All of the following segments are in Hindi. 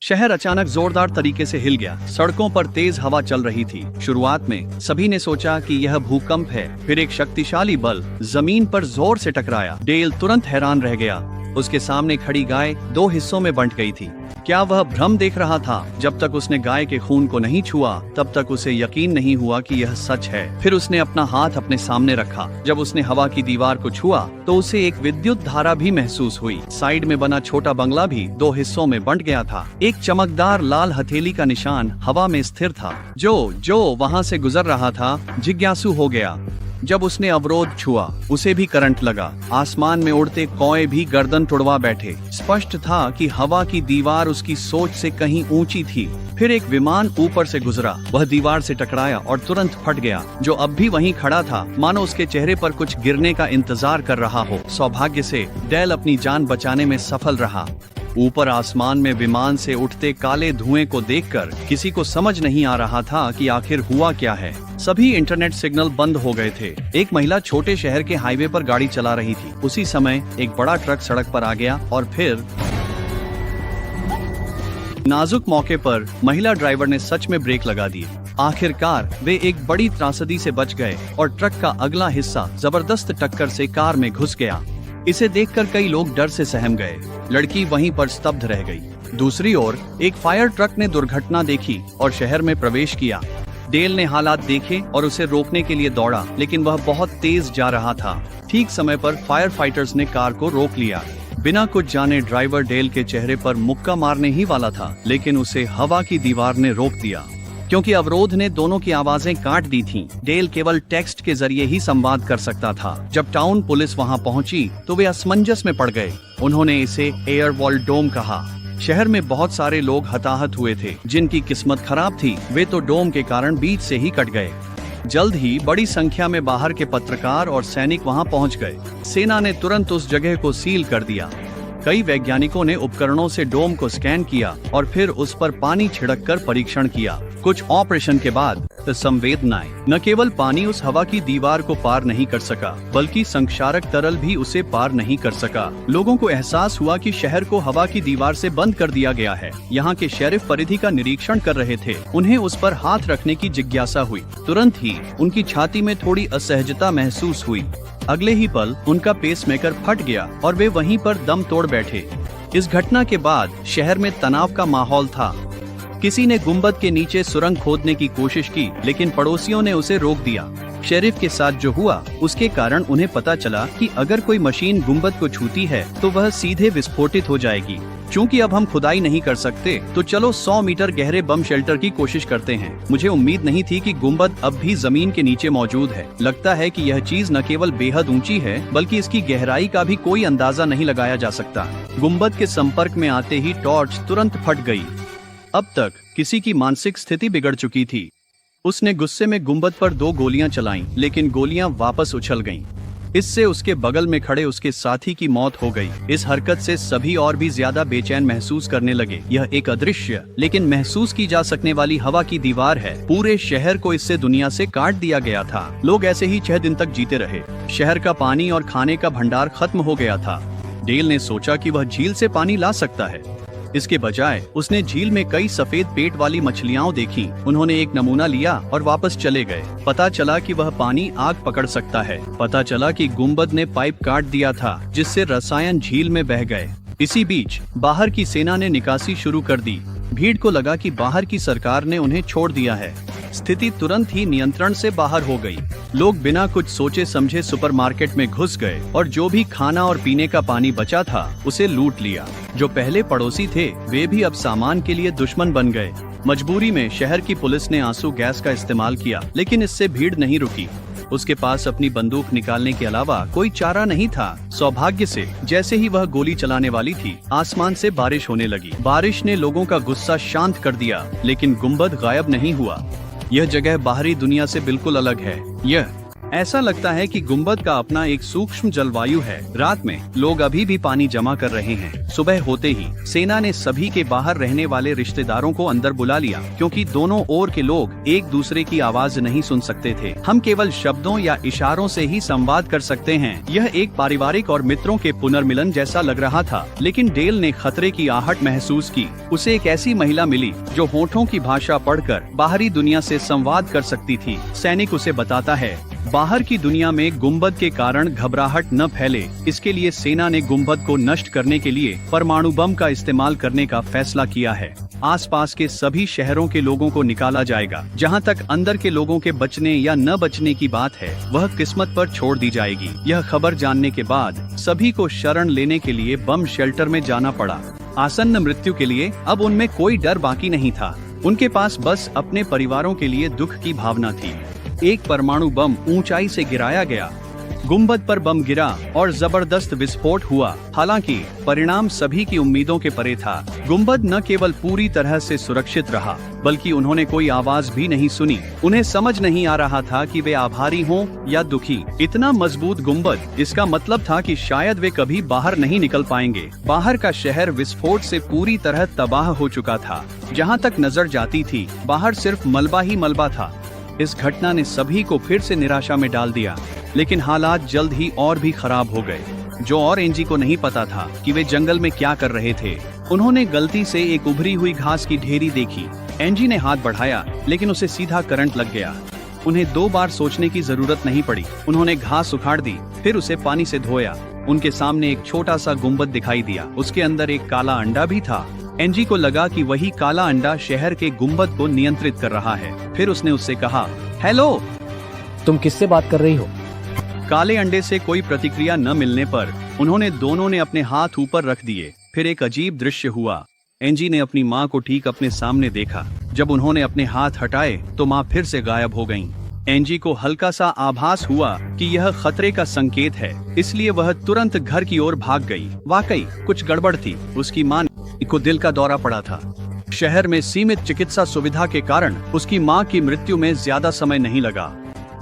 शहर अचानक जोरदार तरीके से हिल गया। सड़कों पर तेज हवा चल रही थी। शुरुआत में सभी ने सोचा कि यह भूकंप है, फिर एक शक्तिशाली बल जमीन पर जोर से टकराया। डेल तुरंत हैरान रह गया। उसके सामने खड़ी गाय दो हिस्सों में बंट गई थी। क्या वह भ्रम देख रहा था? जब तक उसने गाय के खून को नहीं छुआ तब तक उसे यकीन नहीं हुआ कि यह सच है। फिर उसने अपना हाथ अपने सामने रखा। जब उसने हवा की दीवार को छुआ तो उसे एक विद्युत धारा भी महसूस हुई। साइड में बना छोटा बंगला भी दो हिस्सों में बंट गया था। एक चमकदार लाल हथेली का निशान हवा में स्थिर था। जो वहाँ से गुजर रहा था जिज्ञासु हो गया। जब उसने अवरोध छुआ उसे भी करंट लगा। आसमान में उड़ते कौए भी गर्दन तुड़वा बैठे। स्पष्ट था कि हवा की दीवार उसकी सोच से कहीं ऊंची थी। फिर एक विमान ऊपर से गुजरा। वह दीवार से टकराया और तुरंत फट गया। जो अब भी वहीं खड़ा था, मानो उसके चेहरे पर कुछ गिरने का इंतजार कर रहा हो। सौभाग्य से डेल अपनी जान बचाने में सफल रहा। ऊपर आसमान में विमान से उठते काले धुएं को देखकर किसी को समझ नहीं आ रहा था कि आखिर हुआ क्या है। सभी इंटरनेट सिग्नल बंद हो गए थे। एक महिला छोटे शहर के हाईवे पर गाड़ी चला रही थी। उसी समय एक बड़ा ट्रक सड़क पर आ गया और फिर नाजुक मौके पर महिला ड्राइवर ने सच में ब्रेक लगा दिए। आखिरकार वे एक बड़ी त्रासदी से बच गए और ट्रक का अगला हिस्सा जबरदस्त टक्कर से कार में घुस गया। इसे देखकर कई लोग डर से सहम गए। लड़की वहीं पर स्तब्ध रह गई। दूसरी ओर एक फायर ट्रक ने दुर्घटना देखी और शहर में प्रवेश किया। डेल ने हालात देखे और उसे रोकने के लिए दौड़ा, लेकिन वह बहुत तेज जा रहा था। ठीक समय पर फायर फाइटर्स ने कार को रोक लिया। बिना कुछ जाने ड्राइवर डेल के चेहरे पर मुक्का मारने ही वाला था, लेकिन उसे हवा की दीवार ने रोक दिया। क्योंकि अवरोध ने दोनों की आवाजें काट दी थीं, डेल केवल टेक्स्ट के जरिए ही संवाद कर सकता था। जब टाउन पुलिस वहां पहुंची तो वे असमंजस में पड़ गए। उन्होंने इसे एयर वॉल डोम कहा। शहर में बहुत सारे लोग हताहत हुए थे। जिनकी किस्मत खराब थी वे तो डोम के कारण बीच से ही कट गए। जल्द ही बड़ी संख्या में बाहर के पत्रकार और सैनिक वहां पहुंच गए। सेना ने तुरंत उस जगह को सील कर दिया। कई वैज्ञानिकों ने उपकरणों से डोम को स्कैन किया और फिर उस पर पानी छिड़ककर परीक्षण किया। कुछ ऑपरेशन के बाद संवेदनाएं न केवल पानी उस हवा की दीवार को पार नहीं कर सका, बल्कि संक्षारक तरल भी उसे पार नहीं कर सका। लोगों को एहसास हुआ कि शहर को हवा की दीवार से बंद कर दिया गया है। यहाँ के शेरिफ परिधि का निरीक्षण कर रहे थे। उन्हें उस पर हाथ रखने की जिज्ञासा हुई। तुरंत ही उनकी छाती में थोड़ी असहजता महसूस हुई। अगले ही पल उनका पेसमेकर फट गया और वे वहीं पर दम तोड़ बैठे। इस घटना के बाद शहर में तनाव का माहौल था। किसी ने गुंबद के नीचे सुरंग खोदने की कोशिश की, लेकिन पड़ोसियों ने उसे रोक दिया। शेरिफ के साथ जो हुआ उसके कारण उन्हें पता चला कि अगर कोई मशीन गुंबद को छूती है तो वह सीधे विस्फोटित हो जाएगी। चूंकि अब हम खुदाई नहीं कर सकते तो चलो 100 मीटर गहरे बम शेल्टर की कोशिश करते हैं। मुझे उम्मीद नहीं थी कि गुंबद अब भी जमीन के नीचे मौजूद है। लगता है कि यह चीज न केवल बेहद ऊंची है, बल्कि इसकी गहराई का भी कोई अंदाजा नहीं लगाया जा सकता। गुंबद के संपर्क में आते ही टॉर्च तुरंत फट गई। अब तक किसी की मानसिक स्थिति बिगड़ चुकी थी। उसने गुस्से में गुंबद पर 2 गोलियां चलाईं, लेकिन गोलियां वापस उछल गईं। इससे उसके बगल में खड़े उसके साथी की मौत हो गई। इस हरकत से सभी और भी ज्यादा बेचैन महसूस करने लगे। यह एक अदृश्य लेकिन महसूस की जा सकने वाली हवा की दीवार है। पूरे शहर को इससे दुनिया से काट दिया गया था। लोग ऐसे ही 6 दिन तक जीते रहे। शहर का पानी और खाने का भंडार खत्म हो गया था। डेल ने सोचा कि वह झील से पानी ला सकता है। इसके बजाय उसने झील में कई सफेद पेट वाली मछलियां देखी। उन्होंने एक नमूना लिया और वापस चले गए। पता चला कि वह पानी आग पकड़ सकता है। पता चला कि गुंबद ने पाइप काट दिया था, जिससे रसायन झील में बह गए। इसी बीच बाहर की सेना ने निकासी शुरू कर दी। भीड़ को लगा कि बाहर की सरकार ने उन्हें छोड़ दिया है। स्थिति तुरंत ही नियंत्रण से बाहर हो गई। लोग बिना कुछ सोचे समझे सुपरमार्केट में घुस गए और जो भी खाना और पीने का पानी बचा था उसे लूट लिया। जो पहले पड़ोसी थे वे भी अब सामान के लिए दुश्मन बन गए। मजबूरी में शहर की पुलिस ने आंसू गैस का इस्तेमाल किया, लेकिन इससे भीड़ नहीं रुकी। उसके पास अपनी बंदूक निकालने के अलावा कोई चारा नहीं था। सौभाग्य से जैसे ही वह गोली चलाने वाली थी, आसमान से बारिश होने लगी। बारिश ने लोगों का गुस्सा शांत कर दिया, लेकिन गुंबद गायब नहीं हुआ। यह जगह बाहरी दुनिया से बिल्कुल अलग है। यह ऐसा लगता है कि गुंबद का अपना एक सूक्ष्म जलवायु है। रात में लोग अभी भी पानी जमा कर रहे हैं। सुबह होते ही सेना ने सभी के बाहर रहने वाले रिश्तेदारों को अंदर बुला लिया, क्योंकि दोनों ओर के लोग एक दूसरे की आवाज नहीं सुन सकते थे। हम केवल शब्दों या इशारों से ही संवाद कर सकते हैं। यह एक पारिवारिक और मित्रों के पुनर्मिलन जैसा लग रहा था। लेकिन डेल ने खतरे की आहट महसूस की। उसे एक ऐसी महिला मिली जो होठों की भाषा पढ़कर बाहरी दुनिया से संवाद कर सकती थी। सैनिक उसे बताता है, बाहर की दुनिया में गुंबद के कारण घबराहट न फैले, इसके लिए सेना ने गुंबद को नष्ट करने के लिए परमाणु बम का इस्तेमाल करने का फैसला किया है। आसपास के सभी शहरों के लोगों को निकाला जाएगा। जहां तक अंदर के लोगों के बचने या न बचने की बात है, वह किस्मत पर छोड़ दी जाएगी। यह खबर जानने के बाद सभी को शरण लेने के लिए बम शेल्टर में जाना पड़ा। आसन्न मृत्यु के लिए अब उनमें कोई डर बाकी नहीं था। उनके पास बस अपने परिवारों के लिए दुख की भावना थी। एक परमाणु बम ऊंचाई से गिराया गया। गुंबद पर बम गिरा और जबरदस्त विस्फोट हुआ। हालांकि परिणाम सभी की उम्मीदों के परे था। गुंबद न केवल पूरी तरह से सुरक्षित रहा, बल्कि उन्होंने कोई आवाज भी नहीं सुनी। उन्हें समझ नहीं आ रहा था कि वे आभारी हों या दुखी। इतना मजबूत गुंबद, इसका मतलब था कि शायद वे कभी बाहर नहीं निकल पाएंगे। बाहर का शहर विस्फोट से पूरी तरह तबाह हो चुका था। जहाँ तक नजर जाती थी, बाहर सिर्फ मलबा ही मलबा था। इस घटना ने सभी को फिर से निराशा में डाल दिया। लेकिन हालात जल्द ही और भी खराब हो गए। जो और एंजी को नहीं पता था कि वे जंगल में क्या कर रहे थे। उन्होंने गलती से एक उभरी हुई घास की ढेरी देखी। एंजी ने हाथ बढ़ाया, लेकिन उसे सीधा करंट लग गया। उन्हें 2 बार सोचने की जरूरत नहीं पड़ी। उन्होंने घास उखाड़ दी, फिर उसे पानी से धोया। उनके सामने एक छोटा सा गुंबद दिखाई दिया। उसके अंदर एक काला अंडा भी था। एंजी को लगा कि वही काला अंडा शहर के गुंबद को नियंत्रित कर रहा है। फिर उसने उससे कहा, हेलो, तुम किससे बात कर रही हो? काले अंडे से कोई प्रतिक्रिया न मिलने पर उन्होंने दोनों ने अपने हाथ ऊपर रख दिए। फिर एक अजीब दृश्य हुआ। एंजी ने अपनी माँ को ठीक अपने सामने देखा। जब उन्होंने अपने हाथ हटाए तो माँ फिर से गायब हो गईं। एंजी को हल्का सा आभास हुआ कि यह खतरे का संकेत है, इसलिए वह तुरंत घर की ओर भाग गई। वाकई कुछ गड़बड़ थी। उसकी माँ को दिल का दौरा पड़ा था। शहर में सीमित चिकित्सा सुविधा के कारण उसकी माँ की मृत्यु में ज्यादा समय नहीं लगा।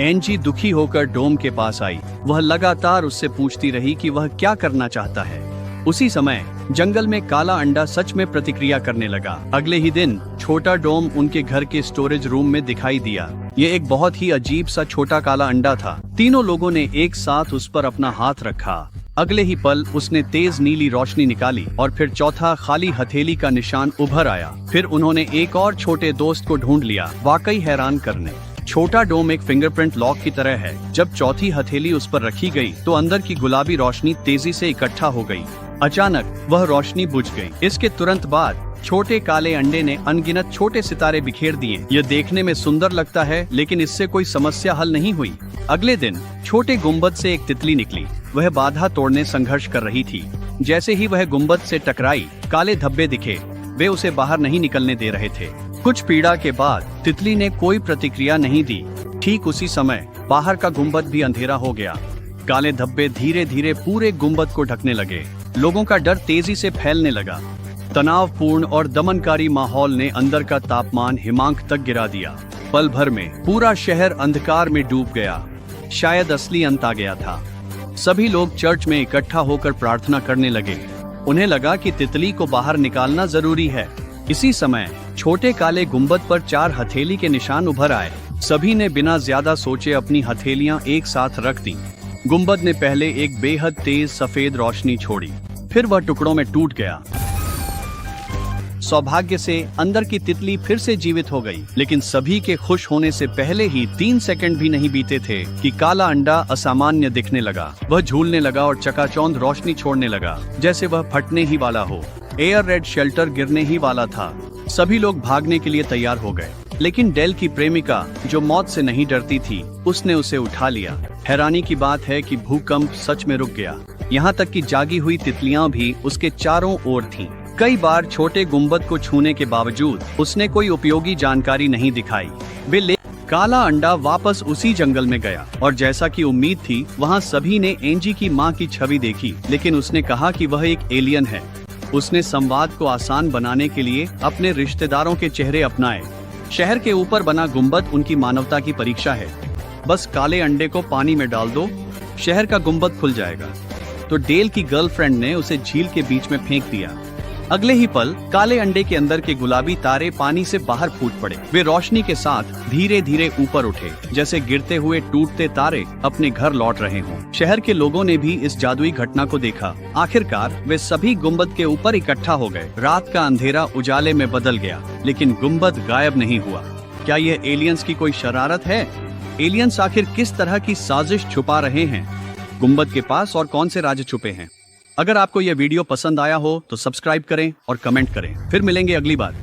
एंजी दुखी होकर डोम के पास आई। वह लगातार उससे पूछती रही कि वह क्या करना चाहता है। उसी समय जंगल में काला अंडा सच में प्रतिक्रिया करने लगा। अगले ही दिन छोटा डोम उनके घर के स्टोरेज रूम में दिखाई दिया। ये एक बहुत ही अजीब सा छोटा काला अंडा था। तीनों लोगों ने एक साथ उस पर अपना हाथ रखा। अगले ही पल उसने तेज नीली रोशनी निकाली और फिर चौथा खाली हथेली का निशान उभर आया। फिर उन्होंने एक और छोटे दोस्त को ढूंढ लिया। वाकई हैरान करने। छोटा डोम एक फिंगरप्रिंट लॉक की तरह है। जब चौथी हथेली उस पर रखी गई तो अंदर की गुलाबी रोशनी तेजी से इकट्ठा हो गई। अचानक वह रोशनी बुझ गई। इसके तुरंत बाद छोटे काले अंडे ने अनगिनत छोटे सितारे बिखेर दिए। यह देखने में सुंदर लगता है, लेकिन इससे कोई समस्या हल नहीं हुई। अगले दिन छोटे गुंबद से एक तितली निकली। वह बाधा तोड़ने संघर्ष कर रही थी। जैसे ही वह गुंबद से टकराई, काले धब्बे दिखे। वे उसे बाहर नहीं निकलने दे रहे थे। कुछ पीड़ा के बाद तितली ने कोई प्रतिक्रिया नहीं दी। ठीक उसी समय बाहर का गुंबद भी अंधेरा हो गया। काले धब्बे धीरे धीरे पूरे गुंबद को ढकने लगे। लोगों का डर तेजी से फैलने लगा। तनावपूर्ण और दमनकारी माहौल ने अंदर का तापमान हिमांक तक गिरा दिया। पल भर में पूरा शहर अंधकार में डूब गया। शायद असली अंत आ गया था। सभी लोग चर्च में इकट्ठा होकर प्रार्थना करने लगे। उन्हें लगा कि तितली को बाहर निकालना जरूरी है। इसी समय छोटे काले गुंबद पर 4 हथेली के निशान उभर आए। सभी ने बिना ज्यादा सोचे अपनी हथेलियां एक साथ रख दी। गुंबद ने पहले एक बेहद तेज सफेद रोशनी छोड़ी, फिर वह टुकड़ों में टूट गया। सौभाग्य से अंदर की तितली फिर से जीवित हो गई। लेकिन सभी के खुश होने से पहले ही 3 सेकंड भी नहीं बीते थे कि काला अंडा असामान्य दिखने लगा। वह झूलने लगा और चकाचौंध रोशनी छोड़ने लगा, जैसे वह फटने ही वाला हो। एयर रेड शेल्टर गिरने ही वाला था। सभी लोग भागने के लिए तैयार हो गए, लेकिन डेल की प्रेमिका, जो मौत से नहीं डरती थी, उसने उसे उठा लिया। हैरानी की बात है कि भूकंप सच में रुक गया। यहाँ तक कि जागी हुई तितलियां भी उसके चारों ओर थीं। कई बार छोटे गुंबद को छूने के बावजूद उसने कोई उपयोगी जानकारी नहीं दिखाई। काला अंडा वापस उसी जंगल में गया और जैसा कि उम्मीद थी, वहाँ सभी ने एंजी की माँ की छवि देखी। लेकिन उसने कहा कि वह एक एलियन है। उसने संवाद को आसान बनाने के लिए अपने रिश्तेदारों के चेहरे अपनाए। शहर के ऊपर बना गुंबद उनकी मानवता की परीक्षा है। बस काले अंडे को पानी में डाल दो, शहर का गुंबद खुल जाएगा। तो डेल की गर्लफ्रेंड ने उसे झील के बीच में फेंक दिया। अगले ही पल काले अंडे के अंदर के गुलाबी तारे पानी से बाहर फूट पड़े। वे रोशनी के साथ धीरे धीरे ऊपर उठे, जैसे गिरते हुए टूटते तारे अपने घर लौट रहे हों। शहर के लोगों ने भी इस जादुई घटना को देखा। आखिरकार वे सभी गुंबद के ऊपर इकट्ठा हो गए। रात का अंधेरा उजाले में बदल गया, लेकिन गुंबद गायब नहीं हुआ। क्या यह एलियंस की कोई शरारत है? एलियंस आखिर किस तरह की साजिश छुपा रहे हैं? गुंबद के पास और कौन से राज छुपे हैं? अगर आपको यह वीडियो पसंद आया हो तो सब्सक्राइब करें और कमेंट करें। फिर मिलेंगे अगली बार।